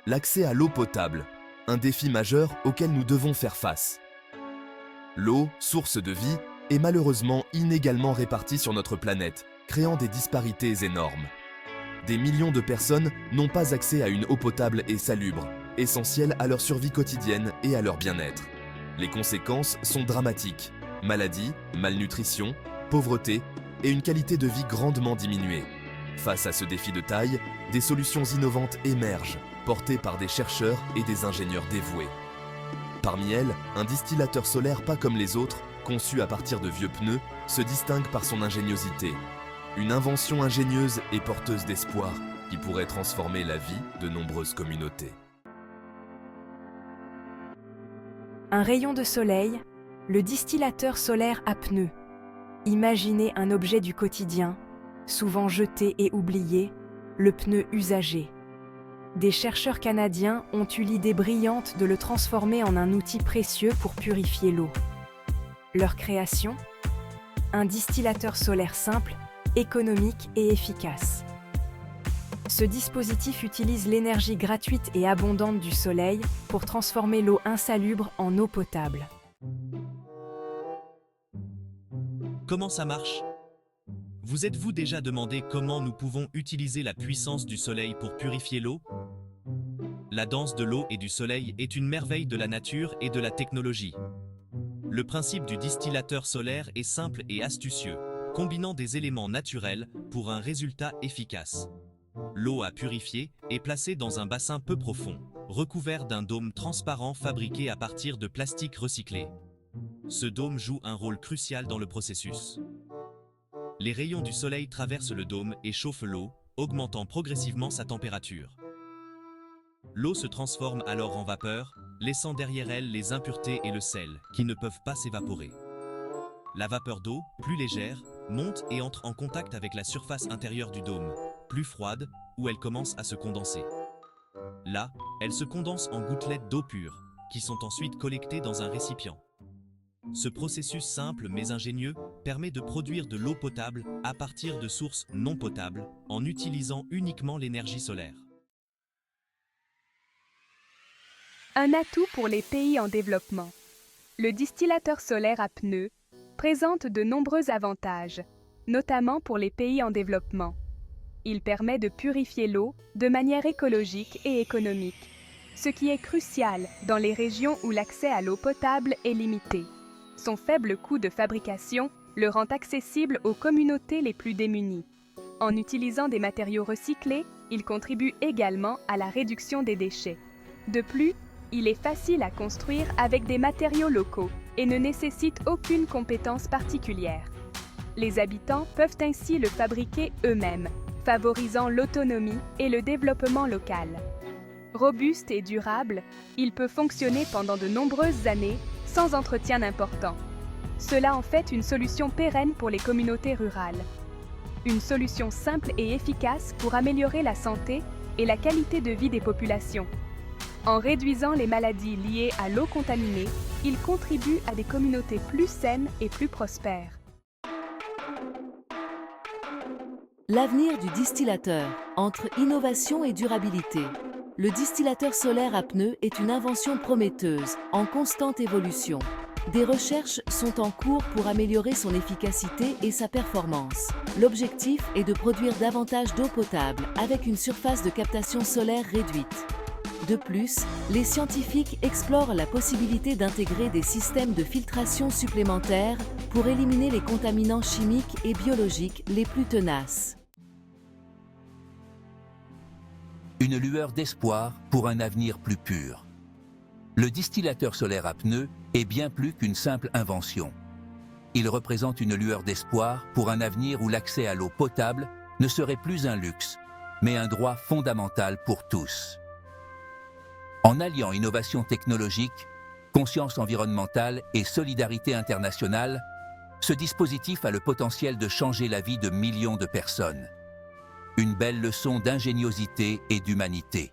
L'accès à l'eau potable, un défi majeur auquel nous devons faire face. L'eau, source de vie, est malheureusement inégalement répartie sur notre planète, créant des disparités énormes. Des millions de personnes n'ont pas accès à une eau potable et salubre, essentielle à leur survie quotidienne et à leur bien-être. Les conséquences sont dramatiques. Maladies, malnutrition, pauvreté et une qualité de vie grandement diminuée. Face à ce défi de taille, des solutions innovantes émergent, portées par des chercheurs et des ingénieurs dévoués. Parmi elles, un distillateur solaire pas comme les autres, conçu à partir de vieux pneus, se distingue par son ingéniosité. Une invention ingénieuse et porteuse d'espoir qui pourrait transformer la vie de nombreuses communautés. Un rayon de soleil, le distillateur solaire à pneus. Imaginez un objet du quotidien, souvent jeté et oublié, le pneu usagé. Des chercheurs canadiens ont eu l'idée brillante de le transformer en un outil précieux pour purifier l'eau. Leur création ? Un distillateur solaire simple, économique et efficace. Ce dispositif utilise l'énergie gratuite et abondante du soleil pour transformer l'eau insalubre en eau potable. Comment ça marche? Vous êtes-vous déjà demandé comment nous pouvons utiliser la puissance du soleil pour purifier l'eau? La danse de l'eau et du soleil est une merveille de la nature et de la technologie. Le principe du distillateur solaire est simple et astucieux, combinant des éléments naturels pour un résultat efficace. L'eau à purifier est placée dans un bassin peu profond, recouvert d'un dôme transparent fabriqué à partir de plastique recyclé. Ce dôme joue un rôle crucial dans le processus. Les rayons du soleil traversent le dôme et chauffent l'eau, augmentant progressivement sa température. L'eau se transforme alors en vapeur, laissant derrière elle les impuretés et le sel, qui ne peuvent pas s'évaporer. La vapeur d'eau, plus légère, monte et entre en contact avec la surface intérieure du dôme, plus froide, où elle commence à se condenser. Là, elle se condense en gouttelettes d'eau pure, qui sont ensuite collectées dans un récipient. Ce processus simple mais ingénieux permet de produire de l'eau potable à partir de sources non potables, en utilisant uniquement l'énergie solaire. Un atout pour les pays en développement. Le distillateur solaire à pneus présente de nombreux avantages, notamment pour les pays en développement. Il permet de purifier l'eau de manière écologique et économique, ce qui est crucial dans les régions où l'accès à l'eau potable est limité. Son faible coût de fabrication le rend accessible aux communautés les plus démunies. En utilisant des matériaux recyclés, il contribue également à la réduction des déchets. De plus, il est facile à construire avec des matériaux locaux et ne nécessite aucune compétence particulière. Les habitants peuvent ainsi le fabriquer eux-mêmes, favorisant l'autonomie et le développement local. Robuste et durable, il peut fonctionner pendant de nombreuses années sans entretien important. Cela en fait une solution pérenne pour les communautés rurales. Une solution simple et efficace pour améliorer la santé et la qualité de vie des populations. En réduisant les maladies liées à l'eau contaminée, il contribue à des communautés plus saines et plus prospères. L'avenir du distillateur, entre innovation et durabilité. Le distillateur solaire à pneus est une invention prometteuse, en constante évolution. Des recherches sont en cours pour améliorer son efficacité et sa performance. L'objectif est de produire davantage d'eau potable avec une surface de captation solaire réduite. De plus, les scientifiques explorent la possibilité d'intégrer des systèmes de filtration supplémentaires pour éliminer les contaminants chimiques et biologiques les plus tenaces. Une lueur d'espoir pour un avenir plus pur. Le distillateur solaire à pneus est bien plus qu'une simple invention. Il représente une lueur d'espoir pour un avenir où l'accès à l'eau potable ne serait plus un luxe, mais un droit fondamental pour tous. En alliant innovation technologique, conscience environnementale et solidarité internationale, ce dispositif a le potentiel de changer la vie de millions de personnes. Une belle leçon d'ingéniosité et d'humanité.